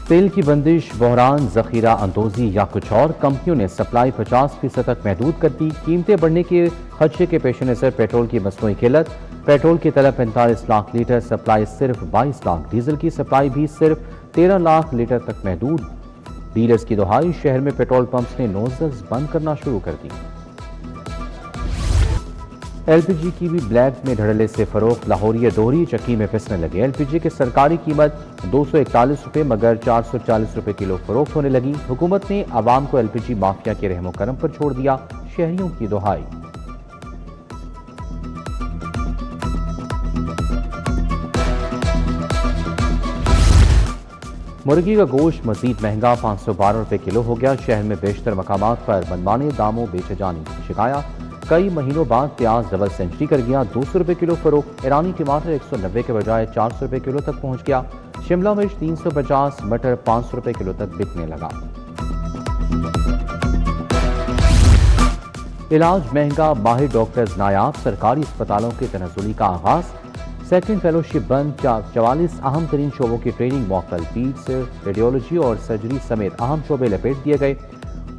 तेल की बंदिश, बहरान, जखीरा अंदोजी या कुछ और, कंपनियों ने सप्लाई 50% तक महदूद कर दी। कीमतें बढ़ने के खदशे के पेश नज़र पेट्रोल की मसनूई किल्लत, पेट्रोल की तलब 45 लाख लीटर, सप्लाई सिर्फ 22 लाख, डीजल की सप्लाई भी सिर्फ 13 लाख लीटर तक महदूद। डीलर्स की दुहाई, शहर में पेट्रोल पंप्स ने नोजल्स बंद करना शुरू कर दी। एलपीजी की भी ब्लैक में धड़ल्ले से फरोख्त, लाहौरिया दोहरी चक्की में पिसने लगे। एलपीजी की सरकारी कीमत 241 रुपये मगर 440 रुपये किलो फरोख्त होने लगी। हुकूमत ने आवाम को एलपीजी माफिया के रहमो करम पर छोड़ दिया, शहरियों की दुहाई। मुर्गी का गोश्त मजीद महंगा, 512 रुपये किलो हो गया। शहर में बेशतर मकामात पर मनमाने दामों बेचे जाने की शिकायत। कई महीनों बाद प्याज डबल सेंचुरी कर गया, 200 रुपये किलो फरोख्त। ईरानी टमाटर 190 के बजाय 400 रुपये किलो तक पहुंच गया। शिमला मिर्च 350, मटर 500 रुपये किलो तक बिकने लगा। इलाज महंगा, माहिर डॉक्टर्स नायाब, सरकारी अस्पतालों के तनज़ुली का आगाज। सेकंड फेलोशिप बंद, 44 अहम तरीन शोबों की ट्रेनिंग मौकल। पीड्स, रेडियोलॉजी और सर्जरी समेत अहम शोबे लपेट दिए गए।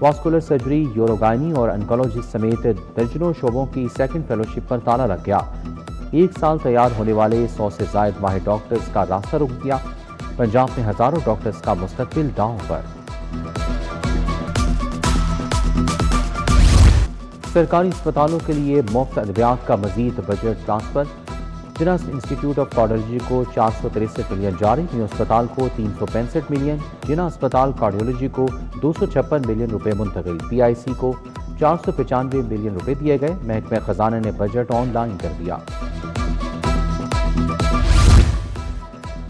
वास्कुलर सर्जरी, यूरोगाइनी और ऑन्कोलॉजी समेत दर्जनों शोबों की सेकंड फेलोशिप पर ताला लग गया। एक साल तैयार होने वाले 100 से जायद माहिर डॉक्टर्स का रास्ता रुक गया। पंजाब में हजारों डॉक्टर्स का मुस्तकबिल दांव पर। सरकारी अस्पतालों के लिए मुफ्त अद्वियात का मजीद budget transfer. Jinnah institute of cardiology को 463 मिलियन जारी, न्यू अस्पताल को 365 मिलियन, जिना अस्पताल कार्डियोलॉजी को 256 मिलियन रुपए मुंतकिल, पीआईसी को 495 मिलियन रुपए दिए गए। महकमे खजाना ने बजट ऑनलाइन कर दिया।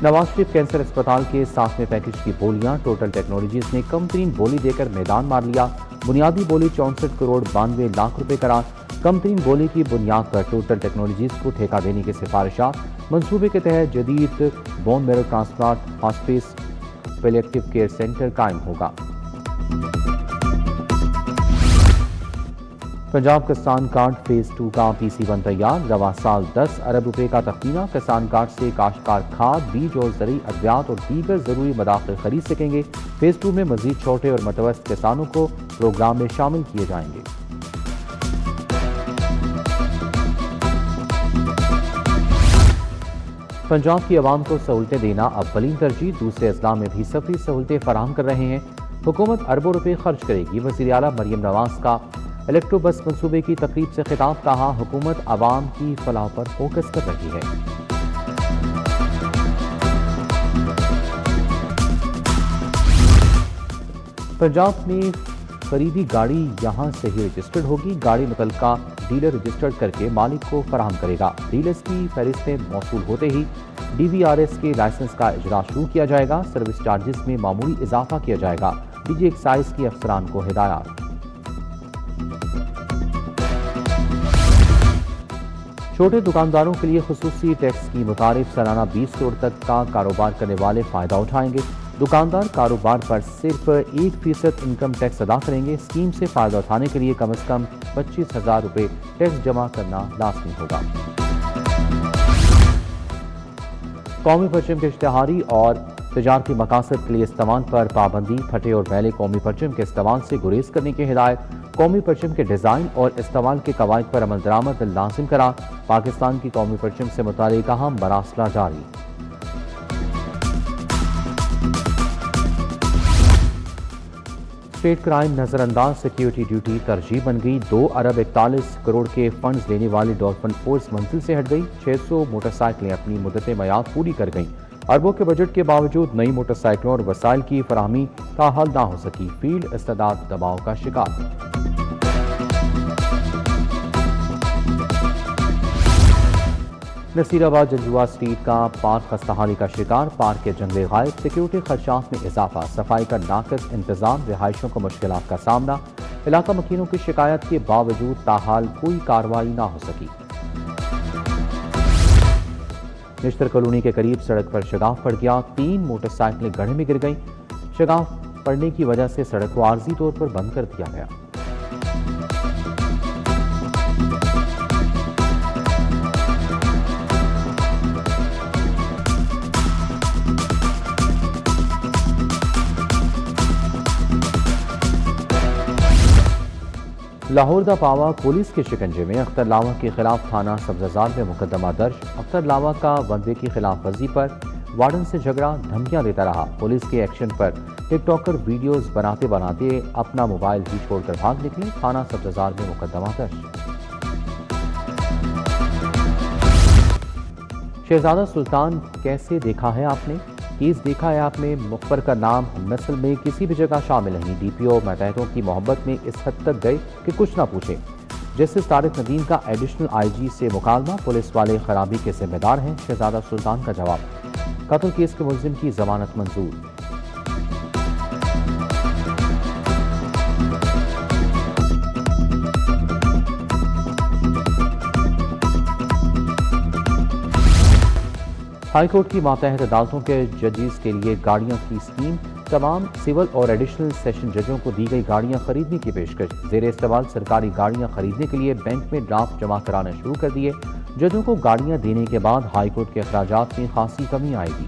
नवाज शरीफ कैंसर अस्पताल के 7वें पैकेज की बोलियां, टोटल टेक्नोलॉजीज ने कम तरीन बोली देकर मैदान मार लिया। बुनियादी बोली 64 करोड़ 92 लाख रुपए करार। कम तरीन बोली की बुनियाद पर टोटल टेक्नोलॉजीज को ठेका देने की सिफारिशात। मंसूबे के तहत जदीद bone marrow transplant hospice palliative care centre कायम होगा। पंजाब किसान कार्ड फेज 2 का PC1 तैयार। रवा साल 10 अरब रुपए का तख्मीना। किसान कार्ड से काश्तकार खाद, बीज और ज़रूरी अद्वियात और दीगर जरूरी मदाखिल खरीद सकेंगे। फेज 2 में मजीद छोटे और मतवसत किसानों को प्रोग्राम में शामिल किए जाएंगे। पंजाब की आवाम को सहूलतें देना अव्वलीन तरजीह, दूसरे अजला में भी सफरी सहूलतें फराहम कर रहे हैं। हुकूमत अरबों रुपए खर्च करेगी। वज़ीर आला मरियम नवाज का इलेक्ट्रो बस मंसूबे की तकरीब से खिताब। कहा, हुकूमत आवाम की फलाह पर फोकस कर रही है। पंजाब में खरीदी गाड़ी यहां से ही रजिस्टर्ड होगी। गाड़ी मुतलका डीलर रजिस्टर्ड करके मालिक को फराहम करेगा। डीलर्स की फहरिस्तें मौसूल होते ही DVRS के लाइसेंस का इजरा शुरू किया जाएगा। सर्विस चार्जेस में मामूली इजाफा किया जाएगा। DG एक्साइज की अफसरान को हिदायत। छोटे दुकानदारों के लिए खुसूसी टैक्स की मुताबिक सालाना 20 करोड़ तक का कारोबार करने वाले फायदा उठाएंगे। दुकानदार कारोबार पर सिर्फ 1% इनकम टैक्स अदा करेंगे। स्कीम से फायदा उठाने के लिए कम से कम 25,000 रुपए टैक्स जमा करना लाजमी होगा। कौमी परचम के इश्तिहारी और तजारती मकासद के लिए इस्तेमाल पर पाबंदी। फटे और मैले कौमी परचम के इस्तेमाल से गुरेज करने की हिदायत। कौमी परचम के डिजाइन और इस्तेमाल के कवायद पर अमल दरामद लाजिम करा। पाकिस्तान की कौमी परचम से मुतालिक अहम मरासला जारी। स्टेट क्राइम नजरअंदाज सिक्योरिटी ड्यूटी तरजीह बन गई। 2 अरब 41 करोड़ के फंड्स लेने वाली डॉल्फिन फोर्स मंजिल से हट गई। 600 मोटरसाइकिलें अपनी मुद्दत मयाद पूरी कर गईं। अरबों के बजट के बावजूद नई मोटरसाइकिलों और वसाइल की फराहमी का हल ना हो सकी। फील्ड इस्तेदाद दबाव का शिकार। नसीराबाद जंजुआ स्ट्रीट का पार्क खस्ताहाली का शिकार। पार्क के जंगले गायब। सिक्योरिटी खर्चात में इजाफा। सफाई का नाक़िस इंतजाम। रिहायशों को मुश्किलात का सामना। इलाका मकीनों की शिकायत के बावजूद ताहाल कोई कार्रवाई ना हो सकी। निश्तर कॉलोनी के करीब सड़क पर शगाफ पड़ गया। 3 मोटरसाइकिलें गड्ढे में गिर गईं। शगाफ पड़ने की वजह से सड़क को आर्जी तौर पर बंद कर दिया गया। لاہور دا پاوا پولیس کے شکنجے میں اختر لاوا کے خلاف تھانہ سبززار میں مقدمہ درج۔ اختر لاوا کا ون وے کی خلاف ورزی پر وارڈن سے جھگڑا، دھمکیاں دیتا رہا۔ پولیس کے ایکشن پر ٹک ٹاکر ویڈیوز بناتے اپنا موبائل ہی چھوڑ کر بھاگ نکلے۔ تھانہ سبززار میں مقدمہ درج۔ شہزادہ سلطان کیسے دیکھا ہے آپ نے؟ کیس دیکھا ہے آپ نے؟ مخبر کا نام نسل میں کسی بھی جگہ شامل نہیں۔ ڈی پی او ماتحتوں کی محبت میں اس حد تک گئے کہ کچھ نہ پوچھے۔ جسٹس طارق ندیم کا ایڈیشنل آئی جی سے مکالمہ، پولیس والے خرابی کے ذمہ دار ہیں، شہزادہ سلطان کا جواب۔ قتل کیس کے ملزم کی ضمانت منظور۔ ہائی کورٹ کی ماتحت عدالتوں کے ججز کے لیے گاڑیوں کی اسکیم، تمام سول اور ایڈیشنل سیشن ججوں کو دی گئی گاڑیاں خریدنے کی پیشکش۔ زیر استعمال سرکاری گاڑیاں خریدنے کے لیے بینک میں ڈرافٹ جمع کرانا شروع کر دیے۔ ججوں کو گاڑیاں دینے کے بعد ہائی کورٹ کے اخراجات میں خاصی کمی آئے گی۔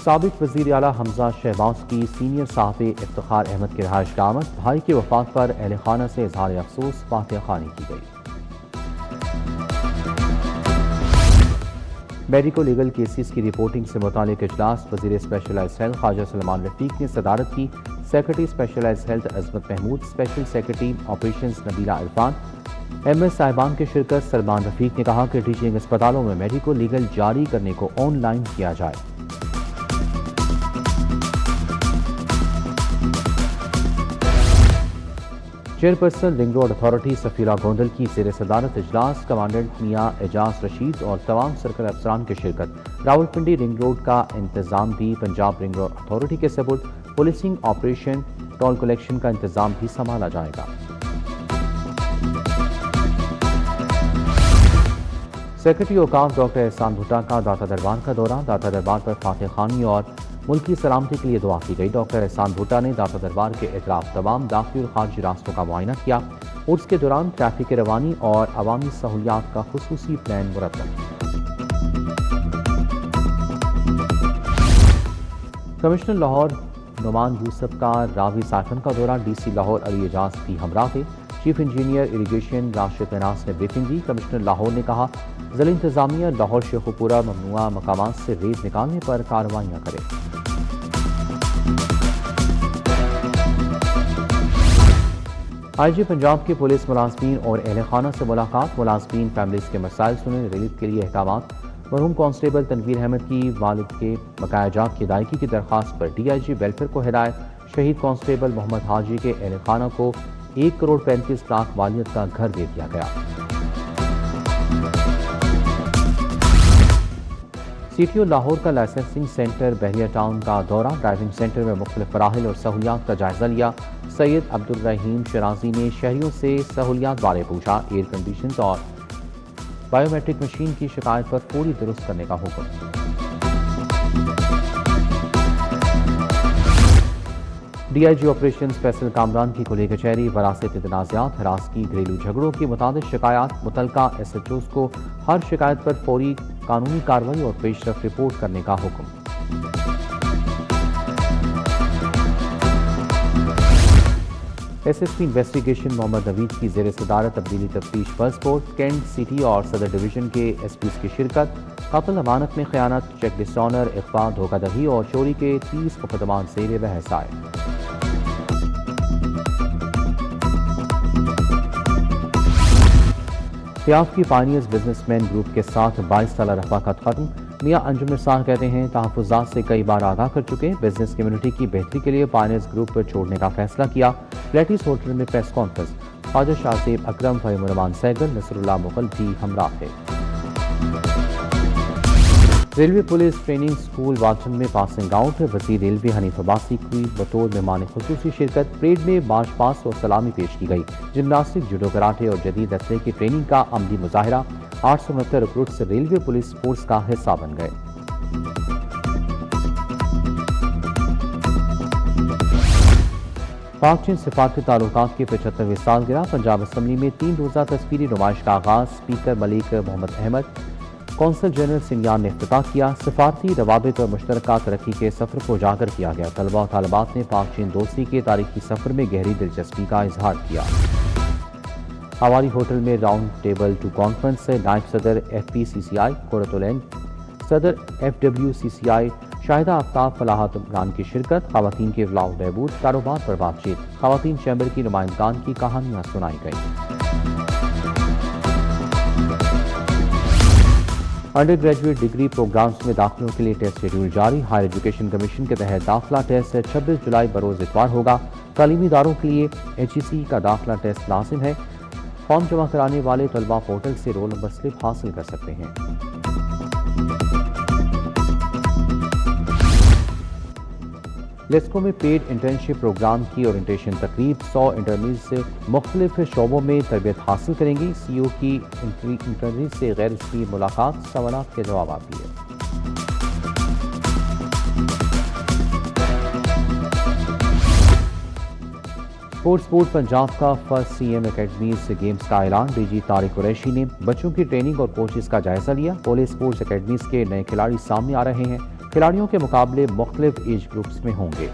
سابق وزیر اعلیٰ حمزہ شہباز کی سینئر صحافی افتخار احمد کی رہائش گاہ آمد، بھائی کی وفات پر اہل خانہ سے اظہار افسوس، فاتحہ خوانی کی گئی۔ میڈیکو لیگل کیسز کی رپورٹنگ سے متعلق اجلاس، وزیر اسپیشلائزڈ ہیلتھ خواجہ سلمان رفیق نے صدارت کی۔ Secretary specialized health Azmat Mahmood, special secretary operations Nabila Irfan, M S صاحبان کی شرکت۔ سلمان رفیق نے کہا کہ ٹیچنگ اسپتالوں میں میڈیکو لیگل جاری کرنے کو آن لائن کیا جائے۔ Chairperson ring road authority سفیرہ Gondal کی زیر صدارت اجلاس، کمانڈنٹ میاں اعجاز رشید اور تمام سرکل افسران کی شرکت۔ راولپنڈی رنگ روڈ کا انتظام بھی پنجاب رنگ روڈ اتھارٹی کے سپرد، پولیسنگ آپریشن، ٹول کلیکشن کا انتظام بھی سنبھالا جائے گا۔ سیکرٹری اوقاف ڈاکٹر احسان بھٹا کا داتا دربار کا دورہ، داتا دربار پر فاتح خوانی اور ملکی سلامتی کے لیے دعا کی گئی۔ ڈاکٹر احسان بھٹا نے داتا دربار کے اطراف تمام داخلی اور خارجی راستوں کا معائنہ کیا۔ عرس کے دوران ٹریفک روانی اور عوامی سہولیات کا خصوصی پلان مرتب۔ کمشنر لاہور نعمان یوسف کا راوی سائفن کا دورہ، ڈی سی لاہور علی اعجاز بھی ہمراہ تھے۔ چیف انجینئر اریگیشن راشد ناز نے بریفنگ دی۔ کمشنر لاہور نے کہا ضلع انتظامیہ لاہور شیخوپورہ ممنوعہ مقامات سے ریت نکالنے پر کارروائیاں کرے۔ آئی جی پنجاب کے پولیس ملازمین اور اہل خانہ سے ملاقات، ملازمین فیملیز کے مسائل سنے، ریلیف کے لیے احکامات۔ مرحوم کانسٹیبل تنویر احمد کی والد کے بقایا جات کی ادائیگی کی درخواست پر ڈی آئی جی ویلفیئر کو ہدایت۔ شہید کانسٹیبل محمد حاجی کے اہل خانہ کو 1,35,00,000 والیت کا گھر دے دیا گیا۔ سی ٹی او لاہور کا لائسنسنگ سینٹر بحریہ ٹاؤن کا دورہ، ڈرائیونگ سینٹر میں مختلف مراحل اور سہولیات کا جائزہ لیا۔ سید عبدالرحیم شرازی نے شہریوں سے سہولیات بارے پوچھا۔ ایئر کنڈیشنز اور بائیو میٹرک مشین کی شکایت پر فوری درست کرنے کا حکم۔ D I G operations Faisal Kamran کی کھلی کچہری، وراثتی تنازعات، ہراسگی، گھریلو جھگڑوں کی متعدد شکایات، متعلقہ ایس ایچ اوز کو ہر شکایت پر فوری قانونی کارروائی اور پیش رفت رپورٹ کرنے کا حکم۔ ایس ایس پی انویسٹیگیشن محمد نوید کی زیر صدارت تبدیلی تفتیش پاسپورٹ، کینٹ سٹی اور صدر ڈویژن کے ایس پیز کی شرکت۔ قتل، امانت میں خیانت، چیک ڈس آنر، اغوا، دھوکہ دہی اور چوری کے 30 مقدمات زیر بحث آئے۔ سیاف کی پائنیئرز بزنس مین گروپ کے ساتھ 22 سالہ رفاقت ختم، میاں انجم نثار کہتے ہیں تحفظات سے کئی بار آگاہ کر چکے، بزنس کمیونٹی کی بہتری کے لیے پائنیئرز گروپ پر چھوڑنے کا فیصلہ کیا۔ پلیٹیس ہوٹل میں پریس کانفرنس، خواجہ شاہ زیب اکرم، فہیم الرحمان سیگل، نصر اللہ مغل بھی ہمراہ تھے۔ ریلوے پولیس ٹریننگ سکول واٹن میں پاسنگ آؤٹ، وزیر ریلوے حنیف عباسی کی بطور مہمان خصوصی شرکت۔ پریڈ میں مارچ پاسٹ اور سلامی پیش کی گئی۔ جمناسٹک، جوڈو کراٹے اور جدید اسلحے کی ٹریننگ کا عملی مظاہرہ۔ 869 ریکروٹس ریلوے پولیس فورس کا حصہ بن گئے۔ پاک چین سفارتی تعلقات کے 75ویں سالگرہ، پنجاب اسمبلی میں 3 روزہ تصویری نمائش کا آغاز، اسپیکر ملک محمد احمد कौंसल जनरल सिंधियान ने इफ्तिताह किया। सफारती रवाबित और मुश्तरका तरक्की के सफ़र को उजागर किया गया। तलबा और तालिबात ने पाक चीन दोस्ती के तारीखी सफ़र में गहरी दिलचस्पी का इजहार किया। हवारी होटल में राउंड टेबल टू कॉन्फ्रेंस से नायब सदर FPCCI कुर्रतुल-ऐन, सदर FWCCI शाहिदा आफ्ताब फलाहत इमरान की शिरकत। ख़वातीन के फलाह बहबूद कारोबार पर बातचीत। ख़वातीन चैम्बर की नुमाइंदगान की कहानियाँ सुनाई गईं। अंडर ग्रेजुएट डिग्री प्रोग्राम्स में दाखिलों के लिए टेस्ट शेड्यूल जारी। हायर एजुकेशन कमीशन के तहत दाखिला टेस्ट 26 जुलाई बरोज़ इतवार होगा। तालीमी इदारों के लिए HEC का दाखिला टेस्ट लाजिम है। फॉर्म जमा कराने वाले तलबा पोर्टल से रोल नंबर स्लिप हासिल कर सकते हैं। लेस्को में पेड इंटर्नशिप प्रोग्राम की ओरिएंटेशन तकरीब। 100 इंटर्नीज से मुख्तलिफ शोबों में तरबियत हासिल करेंगी। CEO की इंटर्नीज से गैर रस्मी मुलाकात, सवालात के जवाब दिए। स्पोर्ट्स बोर्ड पंजाब का फर्स्ट CM एकेडमीज गेम्स का ऐलान। DG तारिक कुरैशी ने बच्चों की ट्रेनिंग और कोचेस का जायजा लिया। पोलीस स्पोर्ट्स एकेडमीज के नए खिलाड़ी सामने आ रहे हैं। खिलाड़ियों के मुकाबले मुख्तलिफ एज ग्रुप्स में होंगे।